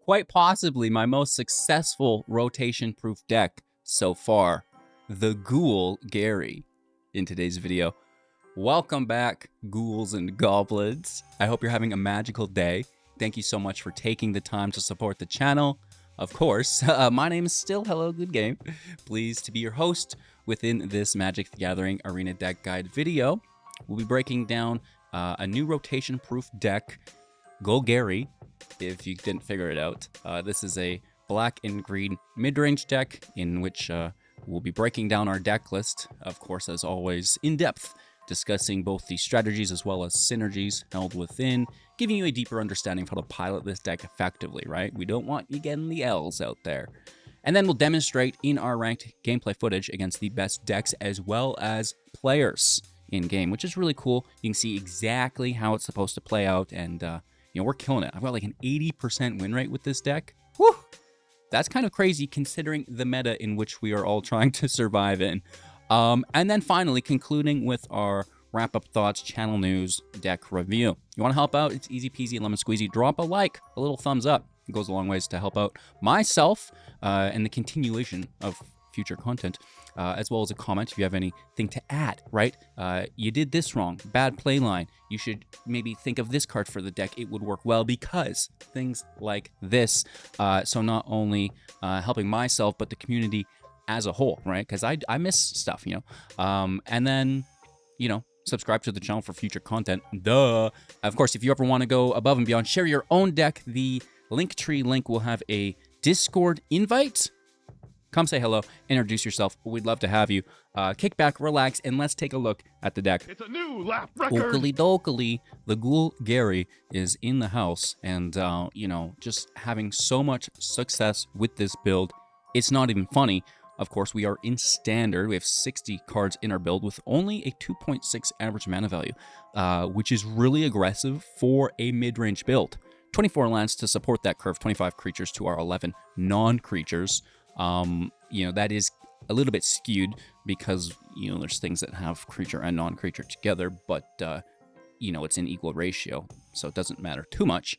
quite possibly my most successful rotation-proof deck so far, the Golgari, in today's video. Welcome back, ghouls and goblins. I hope you're having a magical day. Thank you so much for taking the time to support the channel. Of course, my name is still Hello Good Game. Pleased to be your host within this Magic the Gathering Arena Deck Guide video. We'll be breaking down a new rotation-proof deck, Golgari, if you didn't figure it out. This is a black and green mid-range deck in which we'll be breaking down our deck list, of course, as always, in depth, discussing both the strategies as well as synergies held within, giving you a deeper understanding of how to pilot this deck effectively, right? We don't want you getting the L's out there. And then we'll demonstrate in our ranked gameplay footage against the best decks as well as players in game, which is really cool. You can see exactly how it's supposed to play out, and you know, we're killing it. I've got like an 80% win rate with this deck. Whew! That's kind of crazy considering the meta in which we are all trying to survive in. And then finally, concluding with our wrap-up thoughts, channel news, deck review. You want to help out? It's easy peasy, lemon squeezy. Drop a like, a little thumbs up. It goes a long ways to help out myself and the continuation of future content, as well as a comment if you have anything to add, right? You did this wrong, bad play line. You should maybe think of this card for the deck. It would work well because things like this. So not only helping myself, but the community as a whole, right? Because I miss stuff, you know? And then, you know, subscribe to the channel for future content. Duh. Of course, if you ever want to go above and beyond, share your own deck. The Linktree link will have a Discord invite. Come say hello, introduce yourself. We'd love to have you. Kick back, relax, and let's take a look at the deck. It's a new lap record. Okily dokily, the Golgari is in the house, and you know, just having so much success with this build. It's not even funny. Of course, we are in standard. We have 60 cards in our build with only a 2.6 average mana value, which is really aggressive for a mid-range build. 24 lands to support that curve, 25 creatures to our 11 non-creatures. You know, that is a little bit skewed because, you know, there's things that have creature and non-creature together, but, you know, it's in equal ratio, so it doesn't matter too much.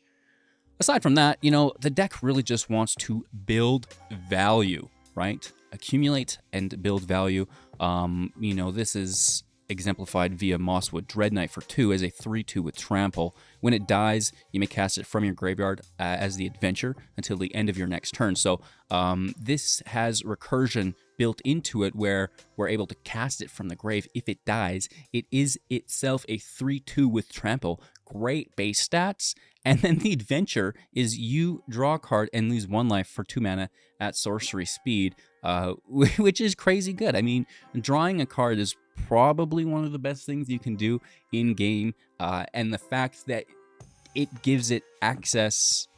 Aside from that, you know, the deck really just wants to build value, right? Accumulate and build value. You know, this is exemplified via Mosswood Dreadknight for 2 as a 3/2 with trample. When it dies, you may cast it from your graveyard as the adventure until the end of your next turn. So this has recursion built into it where we're able to cast it from the grave. If it dies, it is itself a 3/2 with trample. Great base stats. And then the adventure is you draw a card and lose 1 life for 2 mana at sorcery speed, which is crazy good. I mean, drawing a card is probably one of the best things you can do in game, and the fact that it gives it access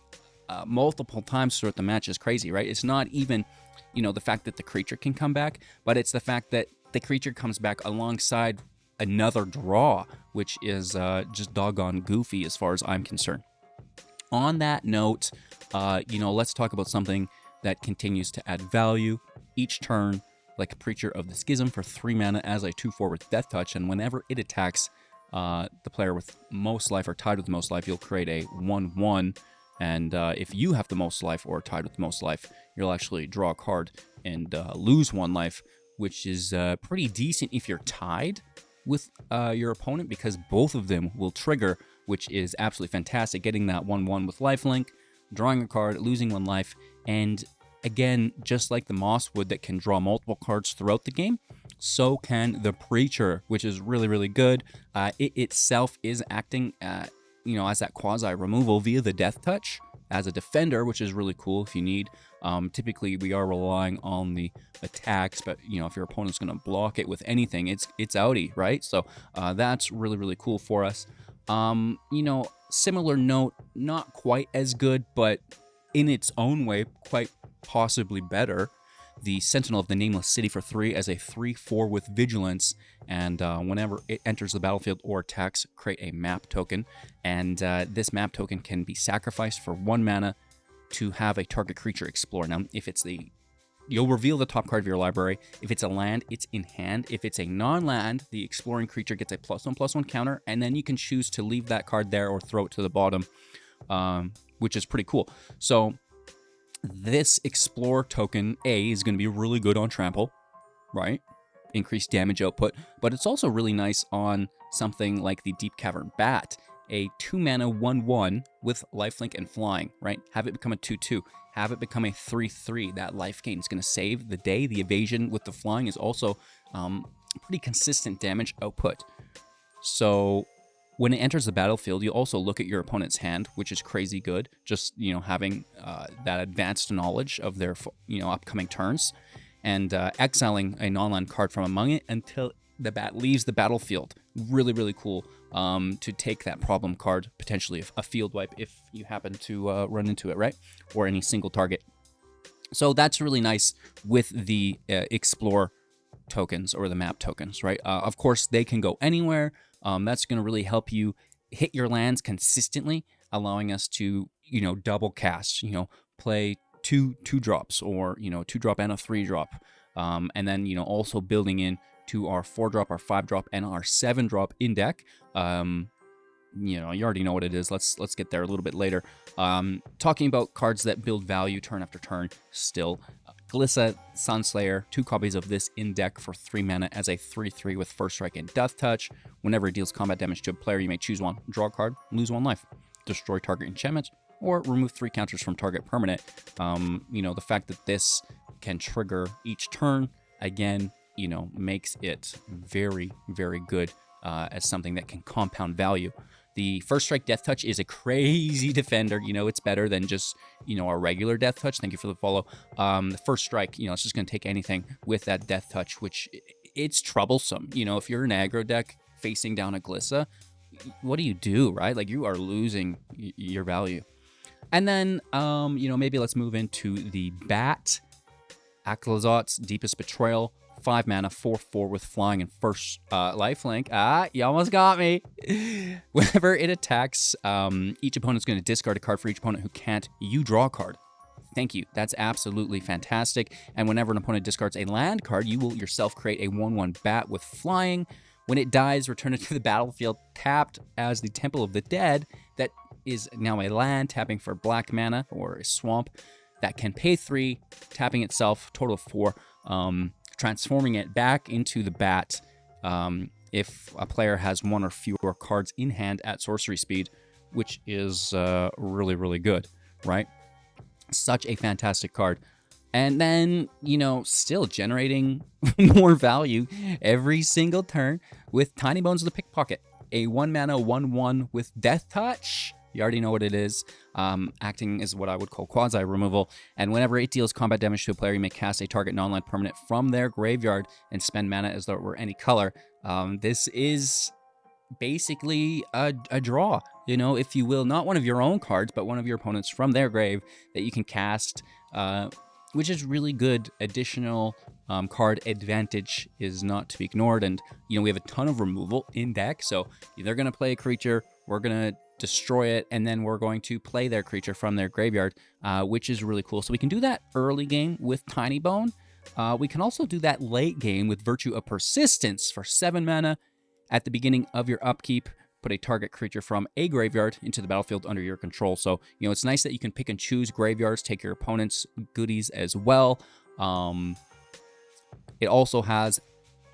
multiple times throughout the match is crazy, right? It's not even, you know, the fact that the creature can come back, but it's the fact that the creature comes back alongside another draw, which is just doggone goofy as far as I'm concerned. On that note, you know, let's talk about something that continues to add value each turn, like a Preacher of the Schism for 3 mana as a 2/4 with Death Touch, and whenever it attacks the player with most life or tied with the most life, you'll create a 1/1, and if you have the most life or tied with the most life, you'll actually draw a card and lose 1 life, which is pretty decent if you're tied with your opponent, because both of them will trigger, which is absolutely fantastic. Getting that 1/1 with lifelink, drawing a card, losing 1 life, and again, just like the Mosswood that can draw multiple cards throughout the game, so can the Preacher, which is really, really good. It itself is acting, you know, as that quasi-removal via the Death Touch as a defender, which is really cool if you need. Typically, we are relying on the attacks, but, you know, if your opponent's going to block it with anything, it's outie, right? So that's really, really cool for us. You know, similar note, not quite as good, but in its own way, quite possibly better. The Sentinel of the Nameless City for 3 as a 3/4 with Vigilance, and whenever it enters the battlefield or attacks, create a map token, and this map token can be sacrificed for 1 mana to have a target creature explore. Now, if it's you'll reveal the top card of your library. If it's a land, it's in hand. If it's a non-land, the exploring creature gets a +1/+1 counter, and then you can choose to leave that card there or throw it to the bottom, which is pretty cool. So This Explore token, A, is going to be really good on trample, right? Increased damage output, but it's also really nice on something like the Deep Cavern Bat, a 2-mana 1/1 with lifelink and flying, right? Have it become a 2/2. Have it become a 3/3. That life gain is going to save the day. The evasion with the flying is also pretty consistent damage output. So when it enters the battlefield, you also look at your opponent's hand, which is crazy good. Just, having that advanced knowledge of their, upcoming turns, and exiling a non-land card from among it until the bat leaves the battlefield. Really, really cool to take that problem card, potentially a field wipe if you happen to run into it, right? Or any single target. So that's really nice with the Explore tokens or the map tokens, right? Of course, they can go anywhere. That's going to really help you hit your lands consistently, allowing us to, double cast, play two drops, or, 2-drop and a 3-drop. And then, also building in to our 4-drop, our 5-drop, and our 7-drop in deck. You already know what it is. Let's get there a little bit later. Talking about cards that build value turn after turn still. Glissa Sunslayer, 2 copies of this in deck for 3 mana as a 3/3 with First Strike and Death Touch. Whenever it deals combat damage to a player, you may choose one, draw a card, lose 1 life, destroy target enchantment, or remove 3 counters from target permanent. The fact that this can trigger each turn, again, makes it very, very good as something that can compound value. The First Strike Death Touch is a crazy defender. It's better than just, a regular Death Touch. Thank you for the follow. The First Strike, it's just going to take anything with that Death Touch, which it's troublesome. If you're an aggro deck facing down a Glissa, what do you do, right? Like, you are losing your value. And then, maybe let's move into the Bat. Akhlazot's Deepest Betrayal. 5 mana, 4/4 with flying and first lifelink. You almost got me. Whenever it attacks, each opponent's going to discard a card. For each opponent who can't, you draw a card. Thank you. That's absolutely fantastic. And whenever an opponent discards a land card, you will yourself create a 1/1 bat with flying. When it dies, return it to the battlefield tapped as the Temple of the Dead. That is now a land, tapping for black mana or a swamp that can pay 3, tapping itself, total of 4. Transforming it back into the bat if a player has 1 or fewer cards in hand at sorcery speed, which is really, really good, right? Such a fantastic card. And then, still generating more value every single turn with Tiny Bones of the Pickpocket, a 1 mana 1/1 with Death Touch. You already know what it is. Acting is what I would call quasi-removal. And whenever it deals combat damage to a player, you may cast a target non-land permanent from their graveyard and spend mana as though it were any color. This is basically a draw, if you will. Not one of your own cards, but one of your opponents from their grave that you can cast, which is really good. Additional card advantage is not to be ignored. And, we have a ton of removal in deck. So they're going to play a creature, we're going to destroy it, and then we're going to play their creature from their graveyard, which is really cool. So we can do that early game with Tiny Bone. We can also do that late game with Virtue of Persistence for 7 mana. At the beginning of your upkeep, put a target creature from a graveyard into the battlefield under your control. So, it's nice that you can pick and choose graveyards, take your opponent's goodies as well. It also has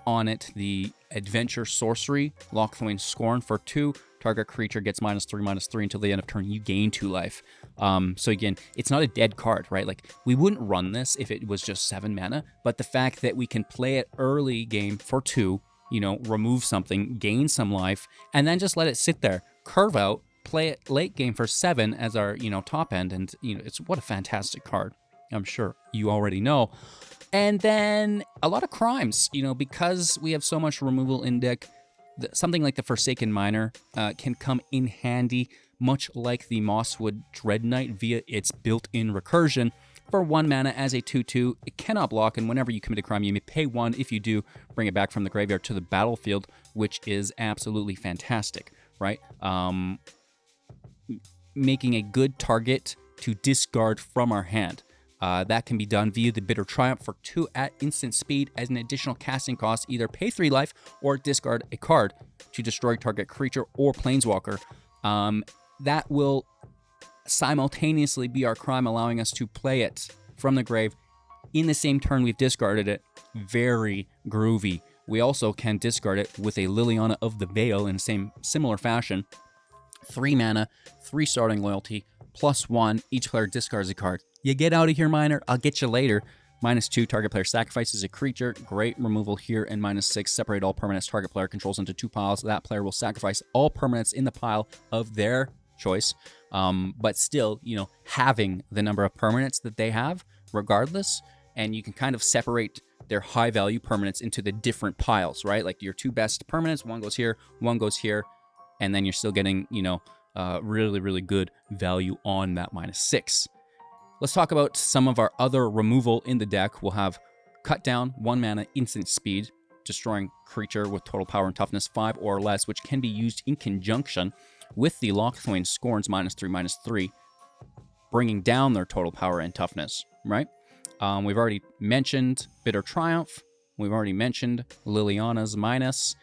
on it the Adventure Sorcery, Lochthwain Scorn for 2. Target creature gets -3/-3 until the end of turn. You gain 2 life. So again, it's not a dead card, right? Like, we wouldn't run this if it was just 7 mana, but the fact that we can play it early game for 2, remove something, gain some life, and then just let it sit there, curve out, play it late game for 7 as our, top end, and, it's what a fantastic card. I'm sure you already know. And then a lot of crimes, because we have so much removal in deck. Something like the Forsaken Miner can come in handy, much like the Mosswood Dreadknight via its built-in recursion. For 1 mana as a 2/2, it cannot block, and whenever you commit a crime, you may pay 1. If you do, bring it back from the graveyard to the battlefield, which is absolutely fantastic, right? Making a good target to discard from our hand. That can be done via the Bitter Triumph for 2 at instant speed as an additional casting cost. Either pay 3 life or discard a card to destroy target creature or planeswalker. That will simultaneously be our crime, allowing us to play it from the grave in the same turn we've discarded it. Very groovy. We also can discard it with a Liliana of the Veil in the similar fashion. 3 mana, 3 starting loyalty, +1. Each player discards a card. You get out of here, Miner. I'll get you later. -2, target player sacrifices a creature. Great removal here. And -6, separate all permanents target player controls into 2 piles. That player will sacrifice all permanents in the pile of their choice. But still, you know, having the number of permanents that they have, regardless, and you can kind of separate their high value permanents into the different piles, right? Like your 2 best permanents, one goes here, one goes here, and then you're still getting, you know, really, really good value on that -6. Let's talk about some of our other removal in the deck. We'll have Cut Down, 1 mana, instant speed, destroying creature with total power and toughness 5 or less, which can be used in conjunction with the Locthwain Scorn's -3/-3, bringing down their total power and toughness, right? We've already mentioned Bitter Triumph. We've already mentioned Liliana's minus.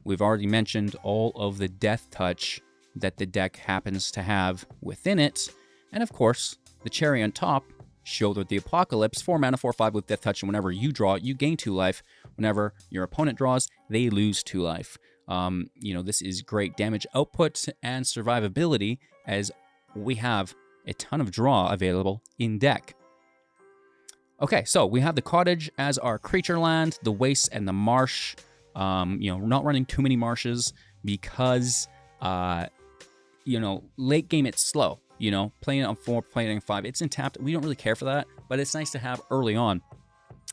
We've already mentioned all of the Death Touch that the deck happens to have within it. And of course, the cherry on top, Shield of the Apocalypse, 4 mana, 4/5 with Death Touch, and whenever you draw, you gain 2 life. Whenever your opponent draws, they lose 2 life. You know, this is great damage output and survivability, as we have a ton of draw available in deck. Okay, so we have the Cottage as our creature land, the Waste and the Marsh. You know, we're not running too many marshes because, you know, late game it's slow. You know, playing it on 4, playing it on 5, it's untapped. We don't really care for that, but it's nice to have early on.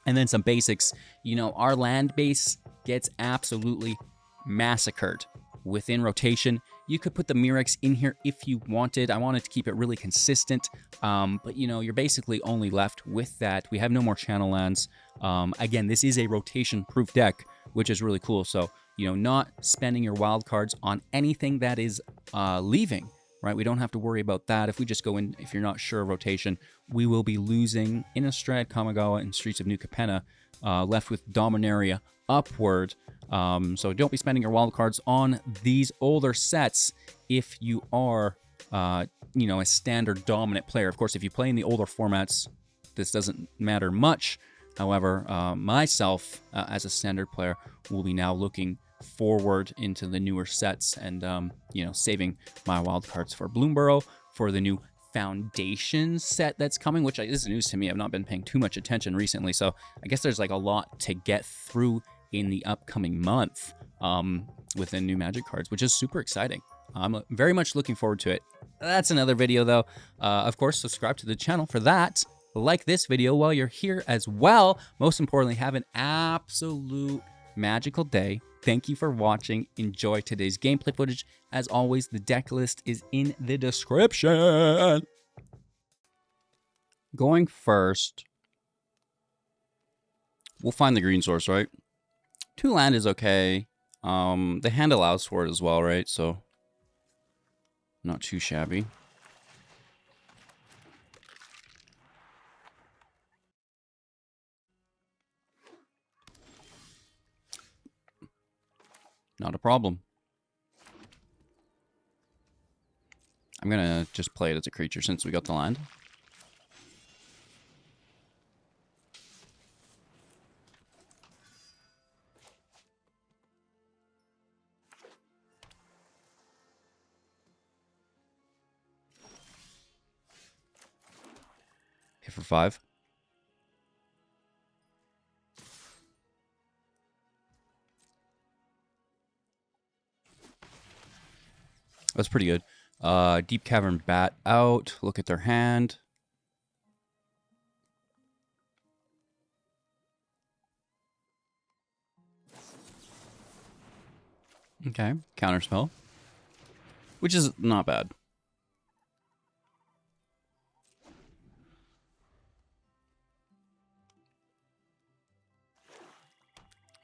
And then some basics. You know, our land base gets absolutely massacred within rotation. You could put the Mirrex in here if you wanted. I wanted to keep it really consistent, but you know, you're basically only left with that. We have no more channel lands. Again, this is a rotation-proof deck, which is really cool. So, you know, not spending your wild cards on anything that is leaving, right? We don't have to worry about that. If we just go in, if you're not sure of rotation, we will be losing Innistrad, Kamigawa, and Streets of New Capenna, left with Dominaria upward. So don't be spending your wild cards on these older sets if you are, you know, a standard dominant player. Of course, if you play in the older formats, this doesn't matter much. However, myself, as a standard player, will be now looking forward into the newer sets and, you know, saving my wild cards for Bloomborough, for the new Foundation set that's coming, which is news to me. I've not been paying too much attention recently, so I guess there's like a lot to get through in the upcoming month within new Magic cards, which is super exciting. I'm very much looking forward to it. That's another video, though. Of course, subscribe to the channel for that. Like this video while you're here as well. Most importantly, have an absolute magical day. Thank you for watching. Enjoy today's gameplay footage. As always, the deck list is in the description. Going first, we'll find the green source, right? 2 land is okay. The hand allows for it as well, right? So, not too shabby. Not a problem. I'm gonna just play it as a creature since we got the land. Hit for 5. That's pretty good. Deep Cavern Bat out. Look at their hand. Okay. Counterspell. Which is not bad.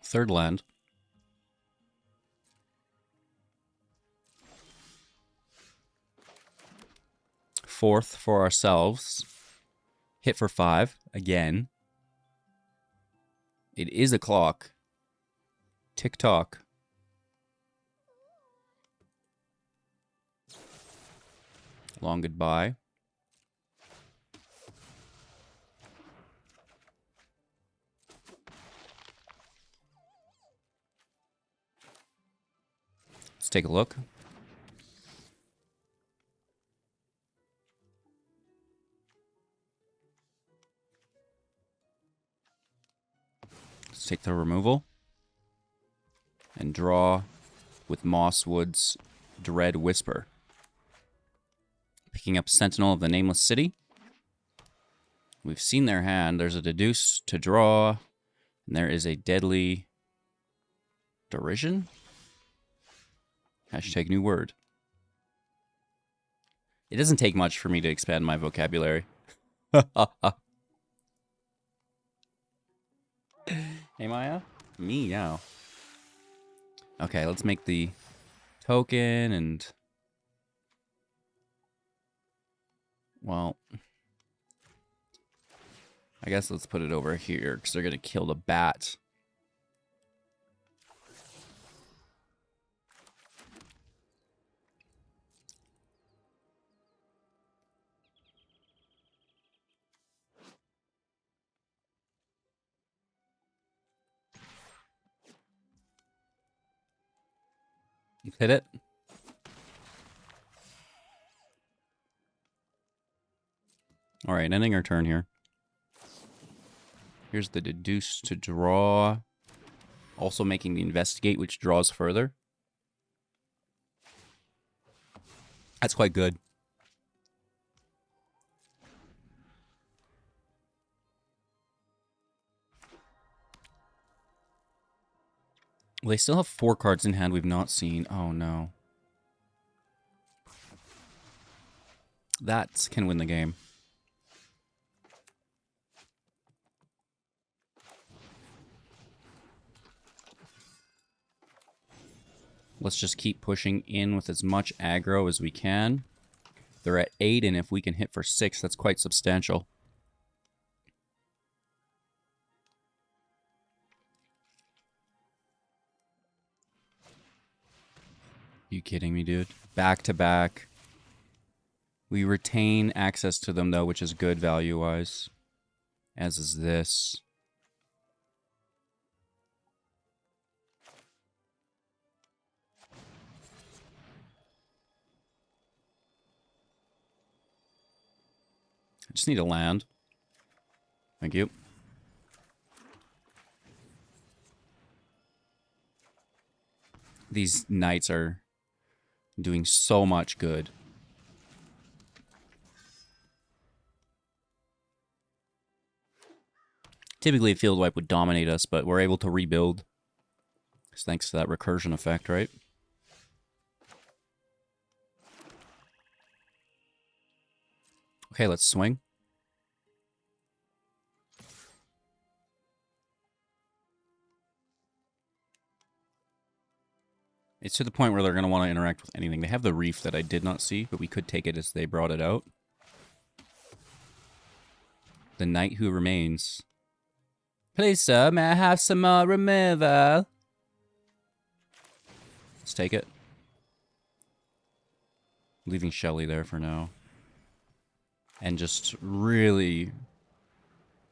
Third land. Fourth for ourselves. Hit for 5 again. It is a clock. Tick tock. Long goodbye. Let's take a look. Let's take the removal. And draw with Mosswood's Dread Whisper. Picking up Sentinel of the Nameless City. We've seen their hand. There's a Deduce to draw. And there is a Deadly Derision? Hashtag new word. It doesn't take much for me to expand my vocabulary. Hey, Maya? Meow. Okay, let's make the token and... Well... I guess let's put it over here, because they're going to kill the bat. Hit it. Alright, ending our turn here. Here's the Deduce to draw. Also making the Investigate, which draws further. That's quite good. Well, they still have 4 cards in hand we've not seen. Oh, no. That can win the game. Let's just keep pushing in with as much aggro as we can. They're at 8, and if we can hit for 6, that's quite substantial. You kidding me, dude? Back to back. We retain access to them, though, which is good value-wise. As is this. I just need a land. Thank you. These knights are doing so much good. Typically, a field wipe would dominate us, but we're able to rebuild. Thanks to that recursion effect, right? Okay, let's swing. It's to the point where they're going to want to interact with anything. They have the reef that I did not see, but we could take it as they brought it out. The knight who remains. Please, sir, may I have some removal? Let's take it. Leaving Shelly there for now. And just really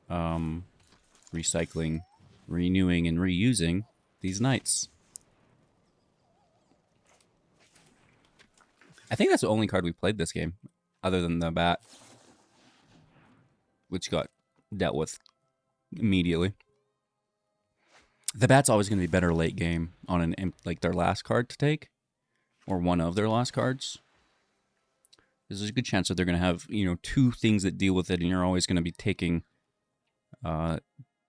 recycling, renewing, and reusing these knights. I think that's the only card we played this game, other than the bat, which got dealt with immediately. The bat's always going to be better late game on an like their last card to take, or one of their last cards. There's a good chance that they're going to have, you know, 2 things that deal with it, and you're always going to be taking the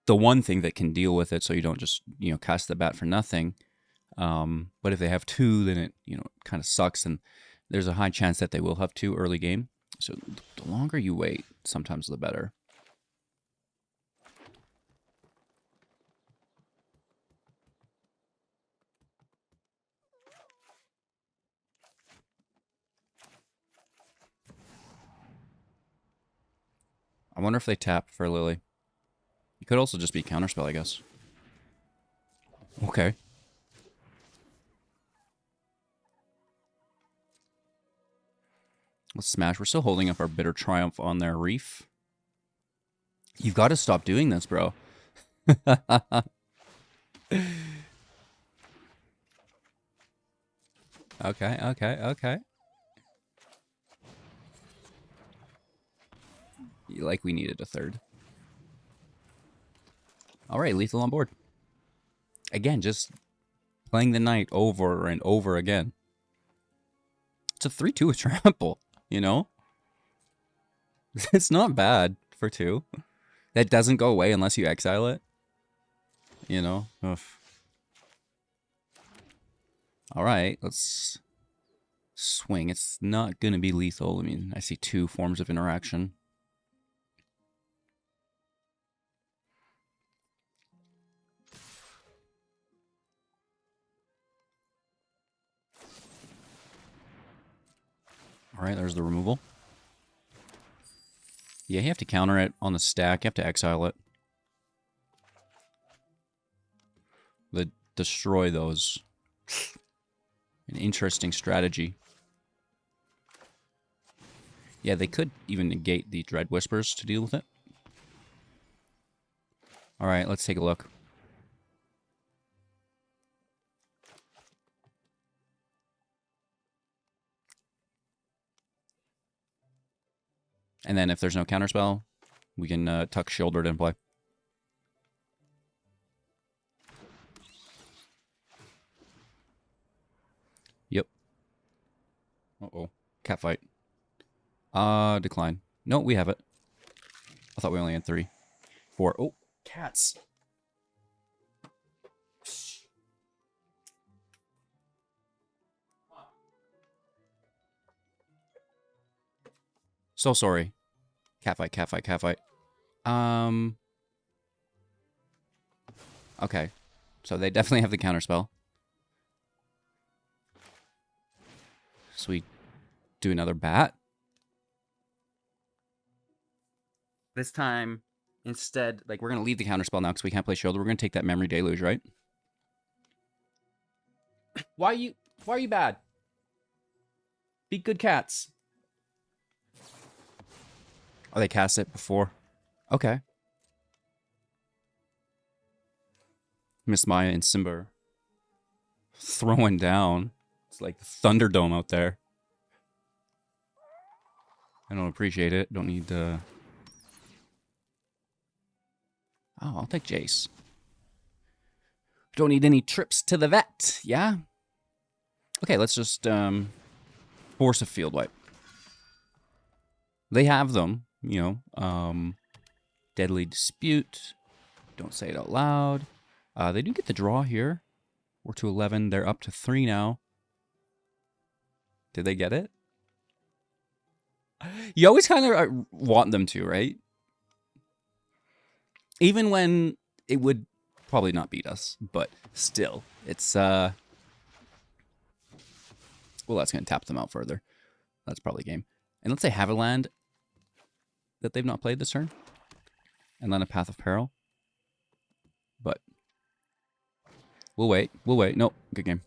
one thing that can deal with it, so you don't just, you know, cast the bat for nothing. But if they have 2, then it, you know, kind of sucks, and there's a high chance that they will have 2 early game. So the longer you wait, sometimes the better. I wonder if they tap for Lily. It could also just be counterspell, I guess. Okay. Let's smash. We're still holding up our Bitter Triumph on their Reef. You've got to stop doing this, bro. Okay. Like we needed a third. All right, lethal on board. Again, just playing the knight over and over again. It's a 3-2 with trample, you know? It's not bad for 2. That doesn't go away unless you exile it. You know? Oof. All right, let's swing. It's not going to be lethal. I mean, I see 2 forms of interaction. All right, there's the removal. Yeah, you have to counter it on the stack. You have to exile it. The destroy those. An interesting strategy. Yeah, they could even negate the Dread Whispers to deal with it. All right, let's take a look. And then if there's no counterspell, we can tuck Shouldered and play. Yep. Uh-oh. Catfight. Decline. No, we have it. I thought we only had 3. 4. Oh, cats. So sorry. Catfight. Okay. So they definitely have the counterspell. So we do another bat. This time, instead, like, we're going to leave the counterspell now because we can't play Shoulder. We're going to take that Memory Deluge, right? Why are you bad? Be good cats. Oh, they cast it before. Okay. Miss Maya and Simba throwing down. It's like the Thunderdome out there. I don't appreciate it. Don't need Oh, I'll take Jace. Don't need any trips to the vet, yeah? Okay, let's just force a field wipe. They have them, you know. Deadly Dispute. Don't say it out loud. They do get the draw here. We're to 11. They're up to 3 now. Did they get it? You always kind of want them to, right? Even when it would probably not beat us, but still, it's well, that's gonna tap them out further. That's probably game. And let's say have a land that they've not played this turn, and then a Path of Peril. But we'll wait. Nope, good game.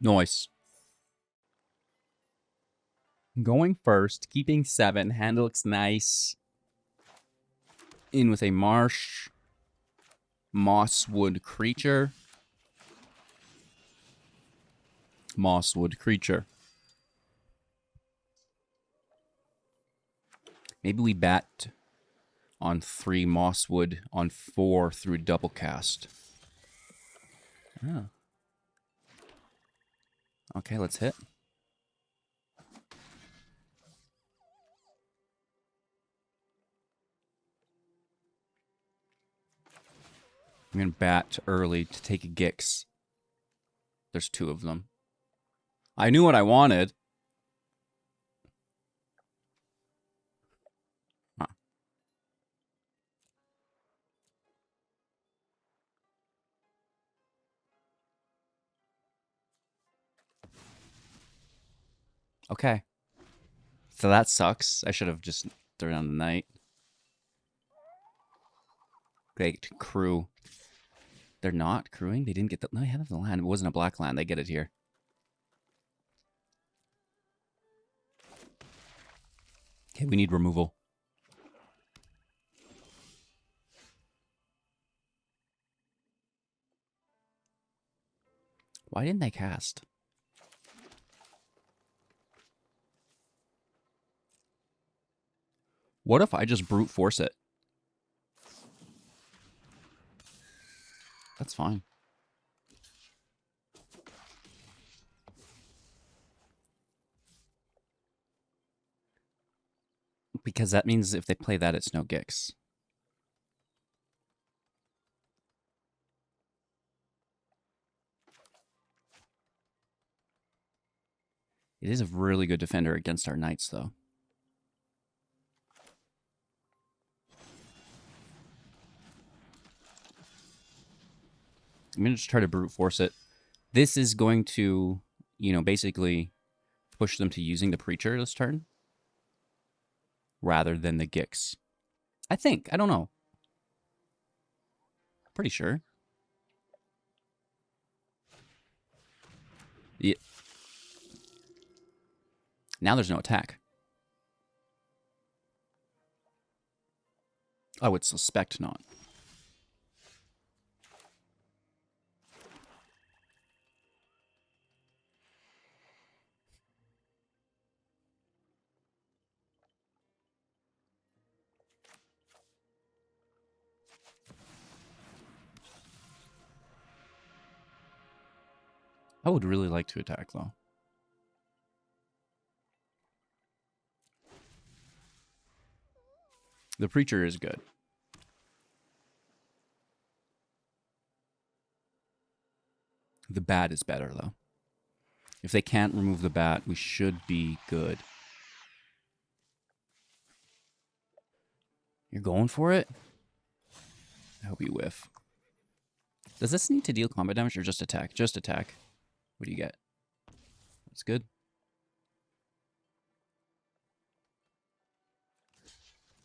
Nice. Going first, keeping 7. Hand looks nice. In with a Marsh. Mosswood Creature. Mosswood Creature. Maybe we bat on 3 Mosswood on 4 through double cast. Oh. Okay, let's hit. I'm going to bat early to take a Gix. There's 2 of them. I knew what I wanted. Huh. Okay. So that sucks. I should have just thrown down the knight. baked crew. They're not crewing? They didn't get the... No, they have the land. It wasn't a black land. They get it here. Okay, we need removal. Why didn't they cast? What if I just brute force it? That's fine. Because that means if they play that, it's no Gix. It is a really good defender against our knights, though. I'm going to just try to brute force it. This is going to, you know, basically push them to using the Preacher this turn rather than the Gix. I think. I don't know. Pretty sure. Yeah. Now there's no attack. I would suspect not. I would really like to attack, though. The Preacher is good. The Bat is better, though. If they can't remove the Bat, we should be good. You're going for it? I hope you whiff. Does this need to deal combat damage or just attack? Just attack. What do you get? That's good.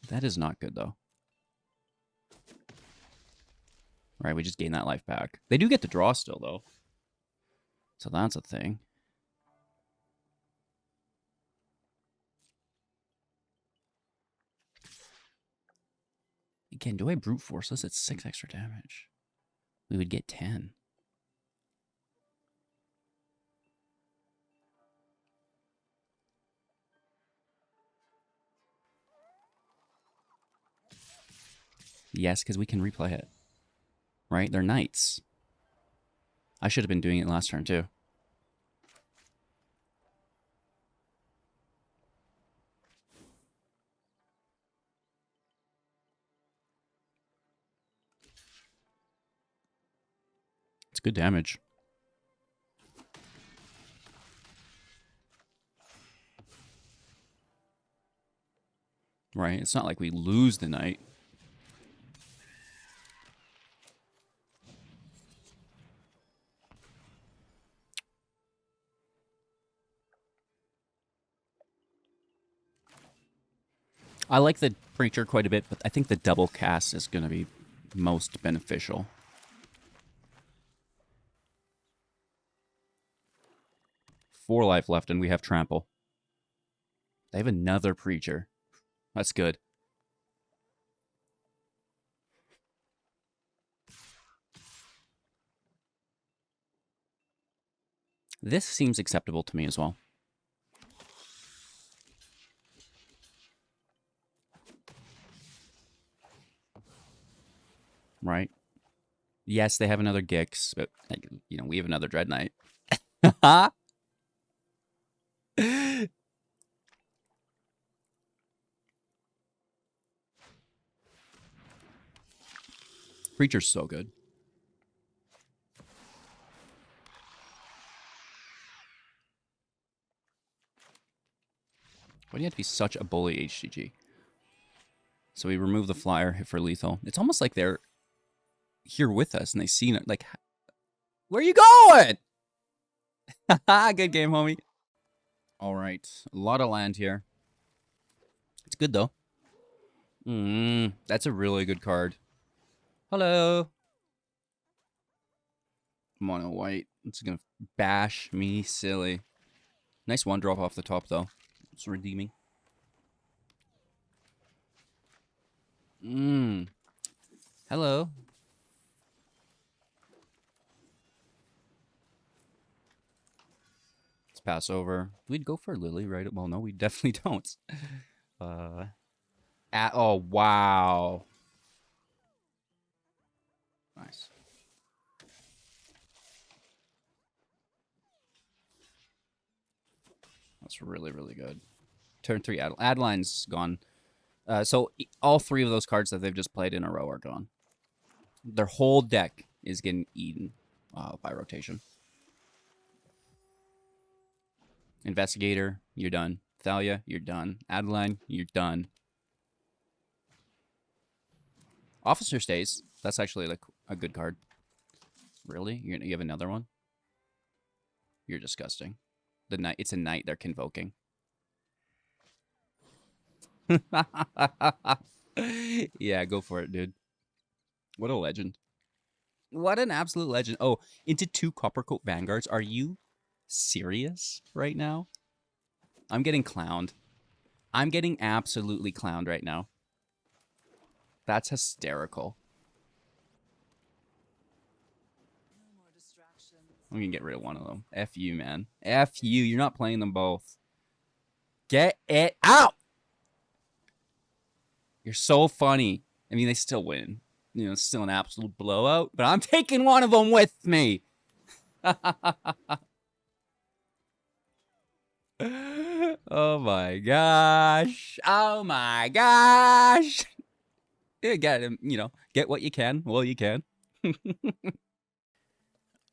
That is not good, though. Right, we just gain that life back. They do get to draw still, though. So that's a thing. Again, do I brute force this? It's 6 extra damage. We would get 10. Yes, because we can replay it. Right? They're knights. I should have been doing it last turn, too. It's good damage. Right? It's not like we lose the knight. I like the Preacher quite a bit, but I think the double cast is going to be most beneficial. Four life left, and we have Trample. They have another Preacher. That's good. This seems acceptable to me as well. Right? Yes, they have another Gix, but, you know, we have another Dreadknight. Preacher's so good. Why do you have to be such a bully, HGG? So we remove the flyer, hit for lethal. It's almost like they're here with us and they seen it. Like, where are you going? Good game, homie. All right. A lot of land here. It's good, though. That's a really good card. Hello. Mono white. It's gonna bash me silly. Nice one drop off the top though. It's redeeming. Hello. Let's pass over. We'd go for Lily, right? Well, no, we definitely don't. Oh, wow. Nice. That's really, really good. Turn 3, Adeline's gone. So all 3 of those cards that they've just played in a row are gone. Their whole deck is getting eaten by rotation. Investigator, you're done. Thalia, you're done. Adeline, you're done. Officer stays. That's actually like a good card. Really? You're gonna give another one? You're disgusting. The knight. It's a knight they're convoking. Yeah, go for it, dude. What a legend. What an absolute legend. Oh, into 2 Coppercoat Vanguards. Are you serious right now? I'm getting clowned. I'm getting absolutely clowned right now. That's hysterical. I'm gonna get rid of one of them. F you, man. F you. You're not playing them both. Get it out! You're so funny. I mean, they still win. You know, it's still an absolute blowout, but I'm taking one of them with me. Oh my gosh. Oh my gosh. You gotta, get what you can while you can.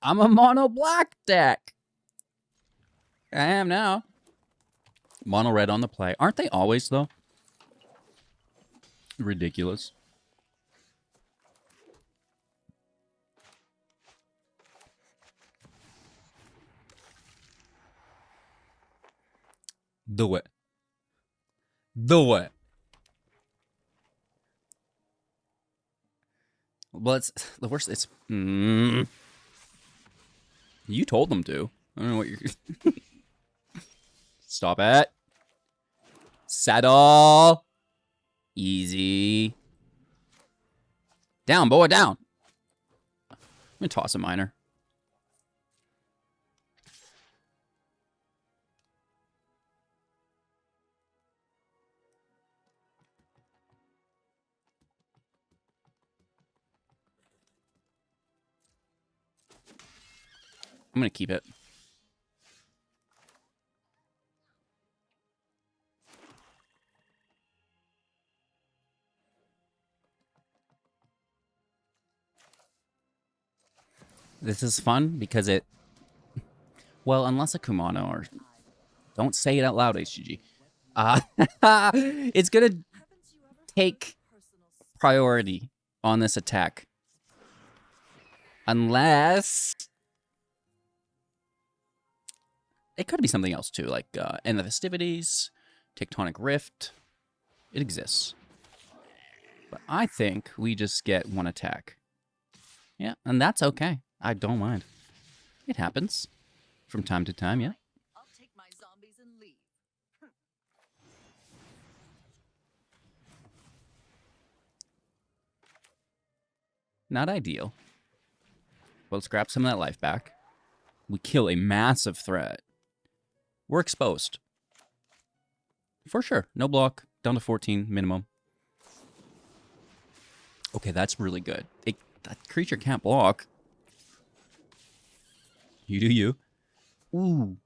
I'm a mono black deck. I am now. Mono red on the play. Aren't they always, though? Ridiculous. Do it. Do it. Well, it's the worst. It's. You told them to. I don't know what you're. Stop it. Settle. Easy. Down, boy, down. I'm gonna toss a miner. I'm gonna keep it. This is fun because it. Well, unless a Kumano or. Don't say it out loud, HGG. It's gonna take priority on this attack. Unless. It could be something else too, like End of the Festivities, Tectonic Rift. It exists. But I think we just get one attack. Yeah, and that's okay. I don't mind. It happens from time to time, yeah. I'll take my zombies and leave. Not ideal. But let's grab some of that life back. We kill a massive threat. We're exposed. For sure. No block. Down to 14 minimum. Okay, that's really good. That creature can't block. You do you. Ooh.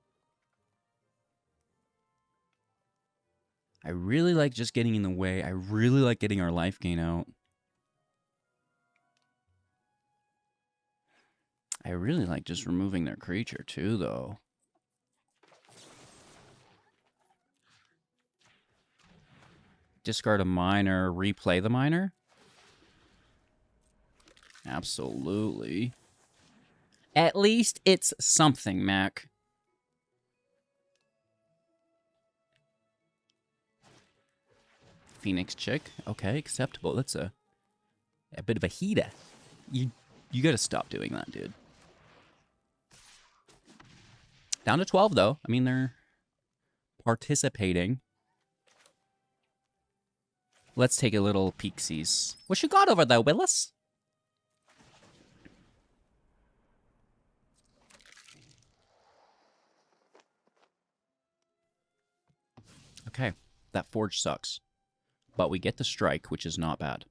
I really like just getting in the way. I really like getting our life gain out. I really like just removing their creature too, though. Discard a miner, replay the miner? Absolutely. At least it's something, Mac. Phoenix chick. Okay, acceptable. That's a A bit of a heater. You gotta stop doing that, dude. Down to 12, though. I mean, they're participating. Let's take a little peeksies. What you got over there, Willis? Okay, that forge sucks. But we get the strike, which is not bad.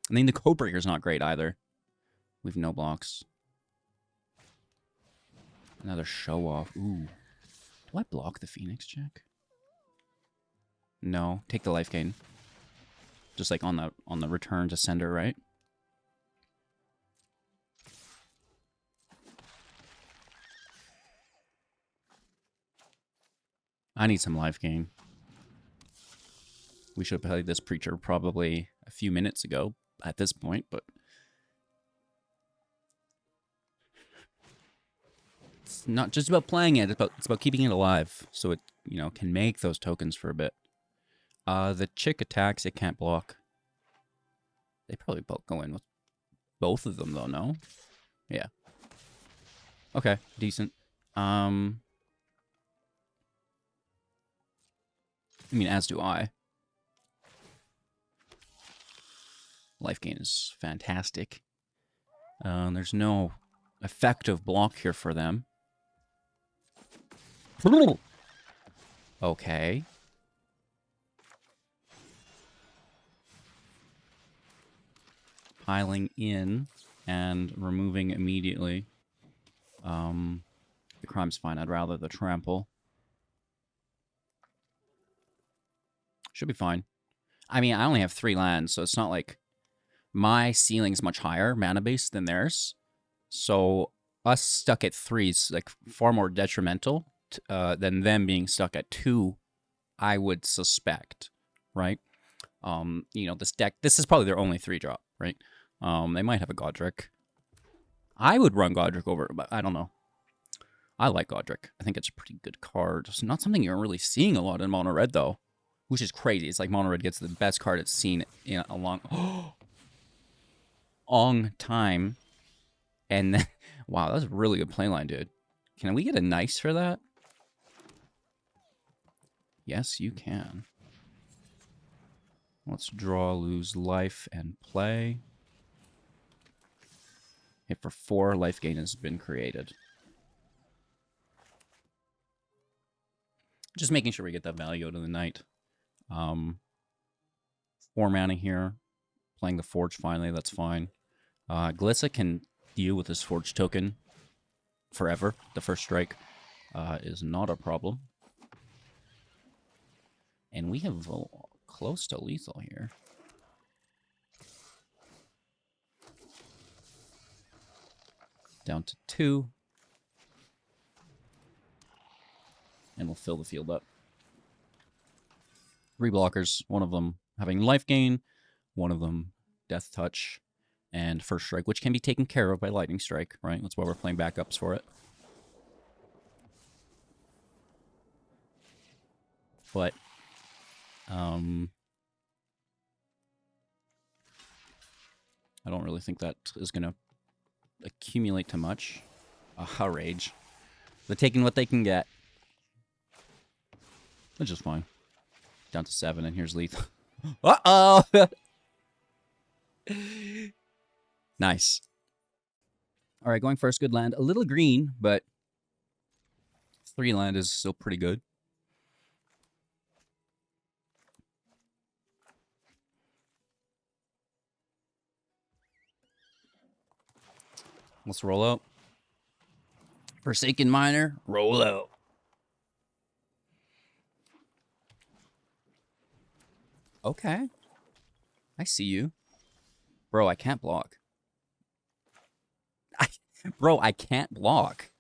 I mean, the Codebreaker's not great either. We've no blocks. Another show off. Ooh. Do I block the Phoenix check? No. Take the life gain. Just like on the return to sender, right? I need some life gain. We should have played this Preacher probably a few minutes ago at this point, but it's not just about playing it, it's about keeping it alive so it, you know, can make those tokens for a bit. The chick attacks, it can't block. They probably both go in with both of them though, no? Yeah. Okay, decent. I mean, as do I. Life gain is fantastic. There's no effective block here for them. Okay. Piling in and removing immediately. The crime's fine. I'd rather the trample. Should be fine. I mean, I only have 3 lands, so it's not like my ceiling's much higher mana base than theirs. So us stuck at 3 is like far more detrimental than them being stuck at 2, I would suspect, right? You know, this deck, this is probably their only 3-drop, right? They might have a Godric. I would run Godric over, but I don't know. I like Godric. I think it's a pretty good card. It's not something you're really seeing a lot in Mono Red, though, which is crazy. It's like Mono Red gets the best card it's seen in a long time. And then, wow, that's a really good playline, dude. Can we get a nice for that? Yes, you can. Let's draw, lose life, and play. Hit for 4, life gain has been created. Just making sure we get that value out of the night. 4 mana here. Playing the Forge finally, that's fine. Glissa can deal with this Forge token forever. The first strike is not a problem. And we have close to lethal here. Down to 2. And we'll fill the field up. 3 blockers, one of them having life gain, one of them death touch, and first strike, which can be taken care of by lightning strike, right? That's why we're playing backups for it. But, I don't really think that is going to accumulate too much. Aha, rage. They're taking what they can get. Which is fine. Down to 7, and here's lethal. Uh-oh! Nice. All right, going first, good land. A little green, but 3 land is still pretty good. Let's roll out. Forsaken Miner, roll out. Okay. I see you. Bro, I can't block. Bro, I can't block.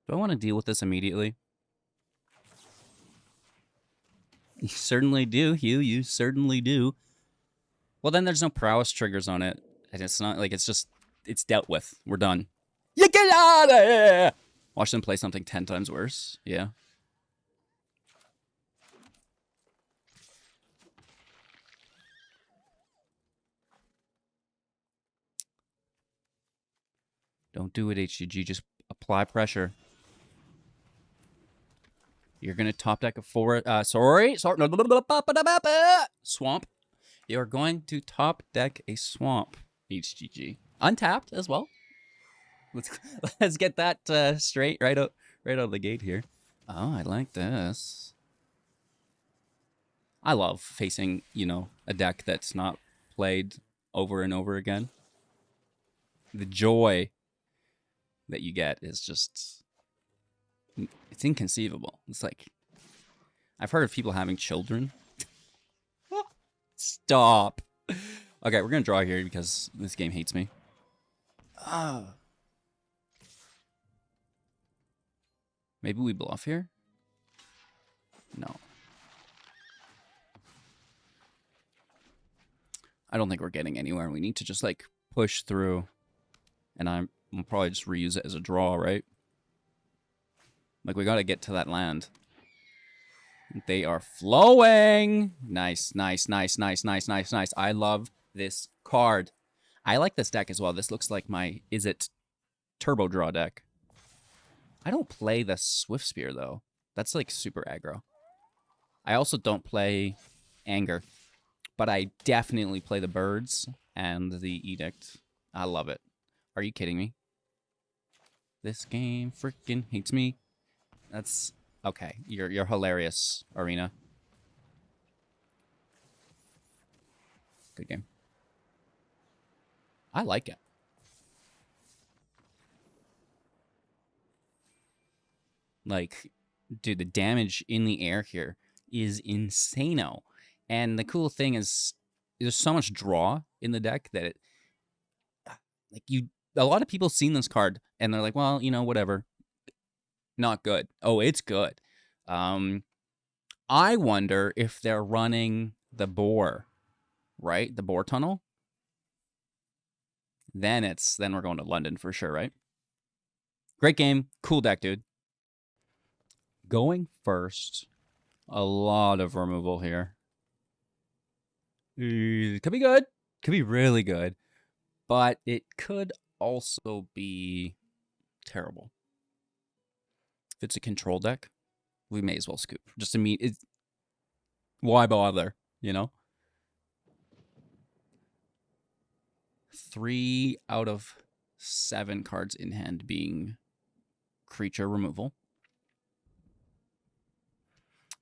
Do I want to deal with this immediately? You certainly do, Hugh. You certainly do. Well, then there's no prowess triggers on it. And it's not like it's just... It's dealt with. We're done. You get out of here! Watch them play something 10 times worse. Yeah. Don't do it, HGG. Just apply pressure. You're going to top deck a forest. Sorry. Swamp. You're going to top deck a swamp, HGG. Untapped as well. Let's get that straight right out of the gate here. Oh, I like this. I love facing, you know, a deck that's not played over and over again. The joy that you get is just, it's inconceivable. It's like, I've heard of people having children. Stop. Okay, we're going to draw here because this game hates me. Maybe we bluff here? No. I don't think we're getting anywhere. We need to just, like, push through. And I'll probably just reuse it as a draw, right? Like, we got to get to that land. They are flowing. Nice, nice, nice, nice, nice, nice, nice. I love this card. I like this deck as well. This looks like my Is It Turbo Draw deck. I don't play the Swift Spear, though. That's, like, super aggro. I also don't play Anger. But I definitely play the Birds and the Edict. I love it. Are you kidding me? This game freaking hates me. That's... Okay, you're hilarious, Arena. Good game. I like it. Like, dude, the damage in the air here is insano. And the cool thing is there's so much draw in the deck that it, like, a lot of people seen this card and they're like, well, you know, whatever. Not good. Oh, it's good. I wonder if they're running the Boar, right? The Boar Tunnel. Then we're going to London for sure, right? Great game. Cool deck, dude. Going first. A lot of removal here. Could be good. Could be really good. But it could also be terrible. If it's a control deck, we may as well scoop. Just to meet it. Why bother, you know? 3 out of 7 cards in hand being creature removal.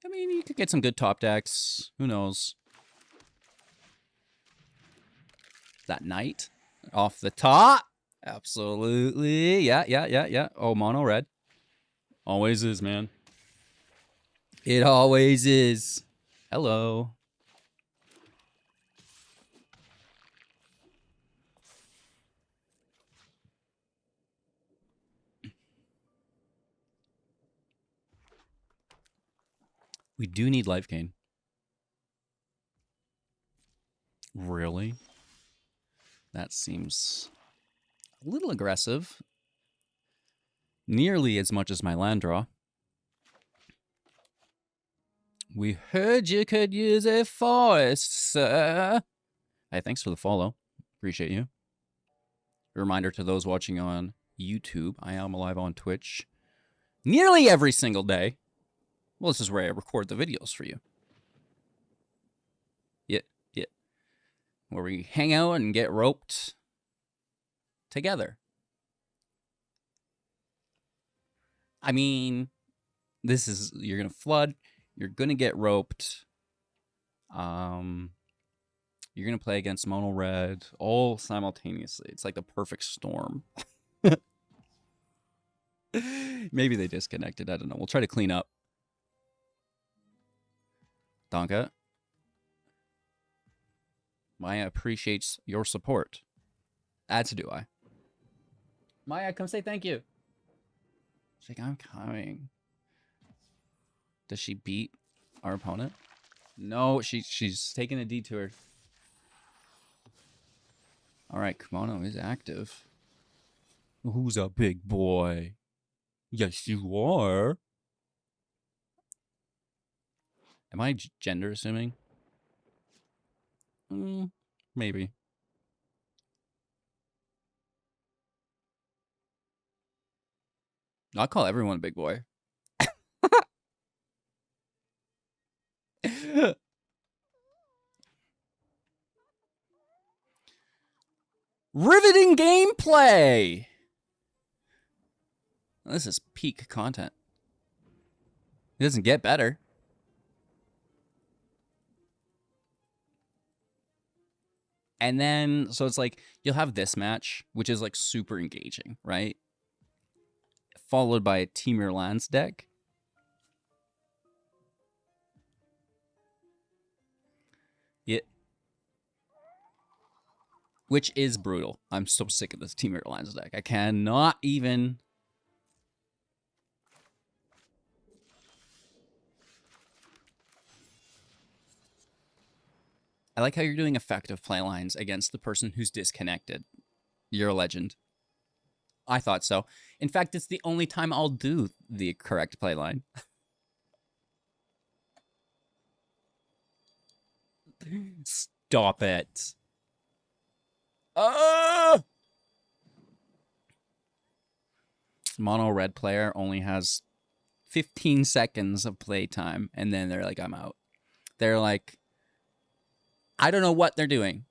I mean, you could get some good top decks. Who knows? That knight off the top. Absolutely. Yeah. Oh, mono red. Always is, man. It always is. Hello. We do need Life Gain. Really? That seems a little aggressive. Nearly as much as my land draw. We heard you could use a forest, sir. Hey, thanks for the follow. Appreciate you. A reminder to those watching on YouTube, I am live on Twitch nearly every single day. Well, this is where I record the videos for you. Yeah. Where we hang out and get roped together. I mean, this is, you're going to flood, you're going to get roped. You're going to play against mono red all simultaneously. It's like the perfect storm. Maybe they disconnected. I don't know. We'll try to clean up. Donka. Maya appreciates your support. As do I. Maya, come say thank you. She's like, I'm coming. Does she beat our opponent? No, she's taking a detour. All right, Kimono is active. Who's a big boy? Yes, you are. Am I gender assuming? Maybe. I'll call everyone a big boy. Riveting gameplay! This is peak content. It doesn't get better. And then, so it's like, you'll have this match, which is like super engaging, right? Followed by a Team Your Lands deck. Yeah. Which is brutal. I'm so sick of this Team Your Lands deck. I cannot even... I like how you're doing effective playlines against the person who's disconnected. You're a legend. I thought so. In fact, it's the only time I'll do the correct playline. Stop it. Mono red player only has 15 seconds of playtime, and then they're like, I'm out. They're like, I don't know what they're doing.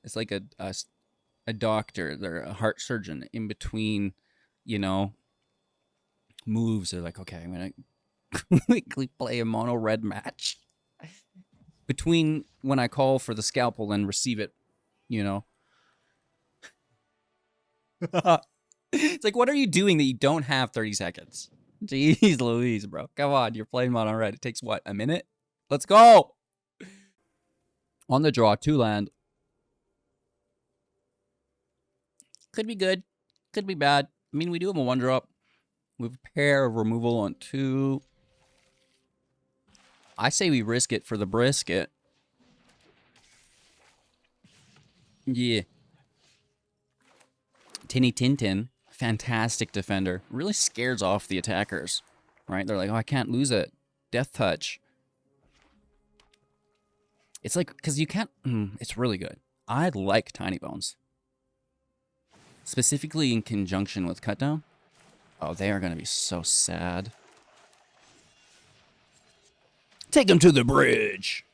It's like a doctor, they're a heart surgeon in between, you know, moves. They're like, okay, I'm gonna quickly play a mono red match between when I call for the scalpel and receive it, you know. It's like, what are you doing that you don't have 30 seconds? Jeez Louise, bro. Come on, you're playing mono red. It takes what, a minute? Let's go. On the draw, 2 land. Could be good. Could be bad. I mean, we do have a 1-drop. We have a pair of removal on 2. I say we risk it for the brisket. Yeah. Tinny Tintin, fantastic defender. Really scares off the attackers, right? They're like, oh, I can't lose it. Death touch. It's like, because you can't, it's really good. I like Tiny Bones. Specifically in conjunction with Cutdown. Oh, they are going to be so sad. Take them to the bridge.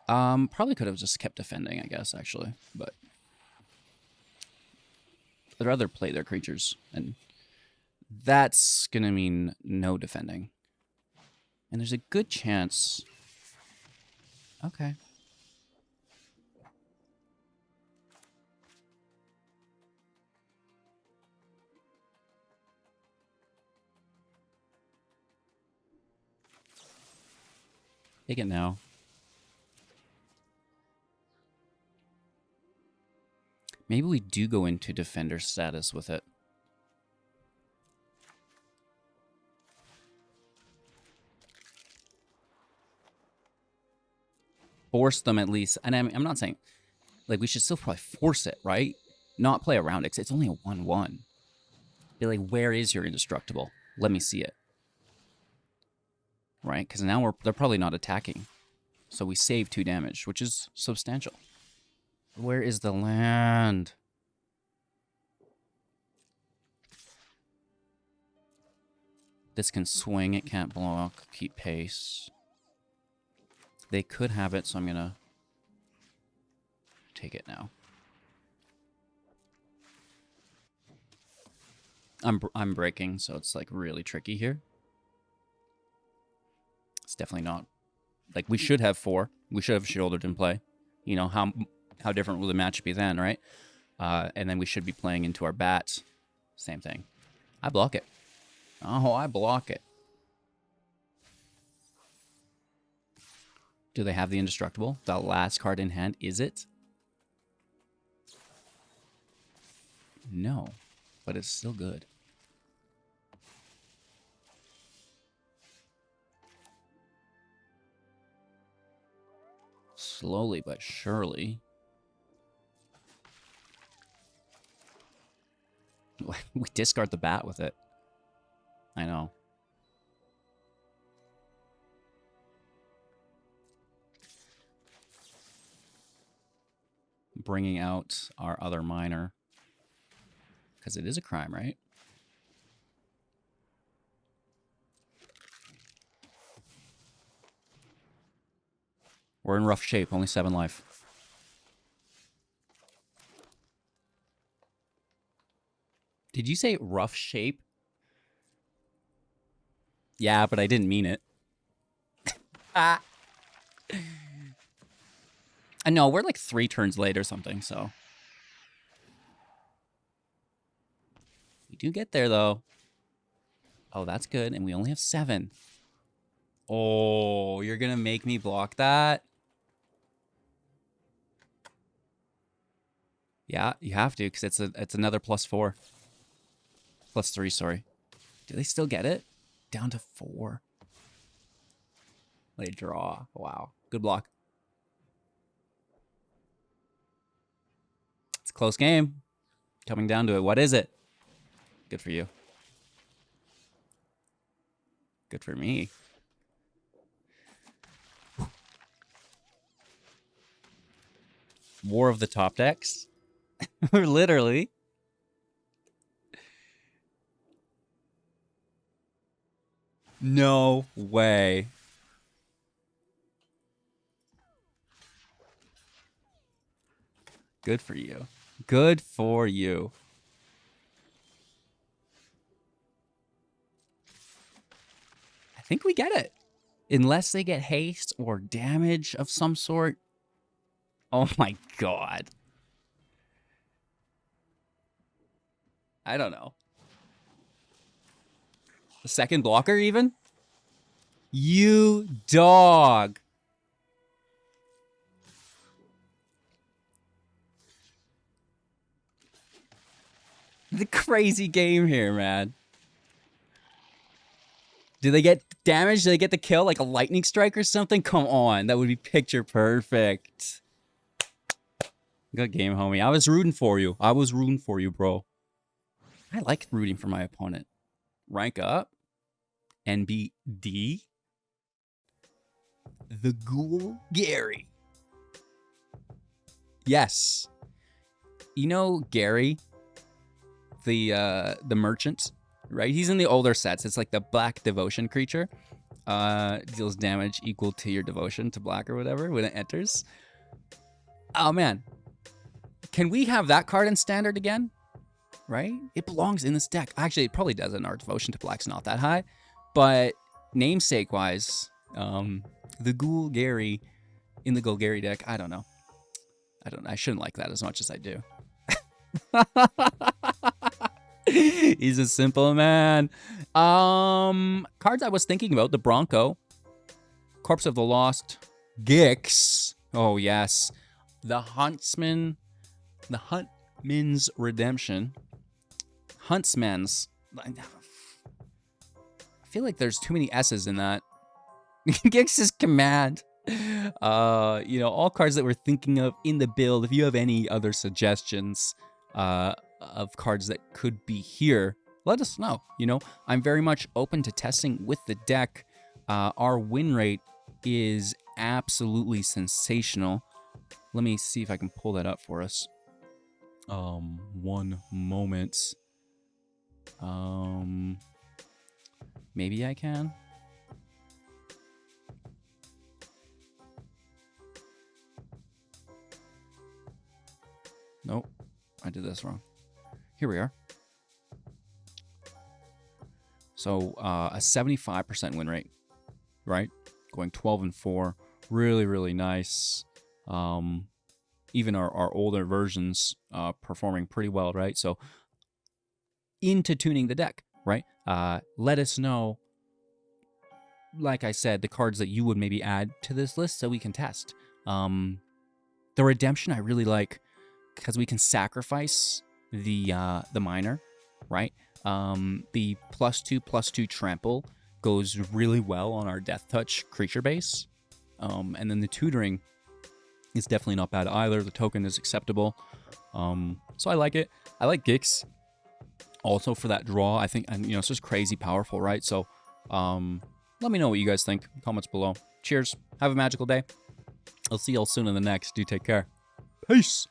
Probably could have just kept defending, I guess, actually. But I'd rather play their creatures. And that's going to mean no defending. And there's a good chance... Okay. Take it now. Maybe we do go into defender status with it. Force them at least. And I'm not saying... Like, we should still probably force it, right? Not play around it, 'cause it's only a 1-1. Be like, where is your indestructible? Let me see it. Right? Because now they're probably not attacking. So we save 2 damage, which is substantial. Where is the land? This can swing, it can't block, keep pace. They could have it, so I'm gonna take it now. I'm breaking, so it's like really tricky here. It's definitely not. Like, we should have 4. We should have shouldered in play. You know, how different will the match be then, right? And then we should be playing into our bats. Same thing. I block it. Oh, I block it. Do they have the indestructible? The last card in hand, is it? No, but it's still good. Slowly but surely. we discard the bat with it. I know. Bringing out our other miner. Because it is a crime, right? We're in rough shape, only 7 life. Did you say rough shape? Yeah, but I didn't mean it. Ah. I know, we're like 3 turns late or something, so. We do get there, though. Oh, that's good, and we only have 7. Oh, you're gonna make me block that? Yeah, you have to, because it's another +4. +3, sorry. Do they still get it? Down to 4. They draw. Wow. Good block. It's a close game. Coming down to it. What is it? Good for you. Good for me. War of the top decks. Literally. No way. Good for you. Good for you. I think we get it. Unless they get haste or damage of some sort. Oh my god. I don't know. The second blocker even? You dog. The crazy game here, man. Do they get damage? Do they get the kill like a lightning strike or something? Come on. That would be picture perfect. Good game, homie. I was rooting for you. I was rooting for you, bro. I like rooting for my opponent. Rank up. NBD. The Golgari. Yes. You know Gary, the merchant, right? He's in the older sets. It's like the black devotion creature. Deals damage equal to your devotion to black or whatever when it enters. Oh man. Can we have that card in standard again? Right? It belongs in this deck. Actually, it probably doesn't. Our devotion to black's not that high. But namesake-wise, the Golgari in the Golgari deck, I don't know. I shouldn't like that as much as I do. He's a simple man. Cards I was thinking about, the Bronco, Corpse of the Lost, Gix. Oh, yes. The Huntsman's Redemption. Huntsman's. I feel like there's too many S's in that. Gix's Command. All cards that we're thinking of in the build. If you have any other suggestions of cards that could be here, let us know. I'm very much open to testing with the deck. Our win rate is absolutely sensational. Let me see if I can pull that up for us. One moment. Maybe I can. Nope, I did this wrong. Here we are. So a 75% win rate, right? Going 12-4, really, really nice. Even our older versions performing pretty well, right? So into tuning the deck, right? Let us know, like I said, the cards that you would maybe add to this list so we can test. The Redemption I really like because we can sacrifice the miner, right? The +2/+2 trample goes really well on our Death Touch creature base. And then the tutoring is definitely not bad either. The token is acceptable. So I like it. I like Gix. also for that draw. I think, and you know, it's just crazy powerful, right? So let me know what you guys think. Comments below. Cheers. Have a magical day. I'll see y'all soon in the next. Do take care. Peace.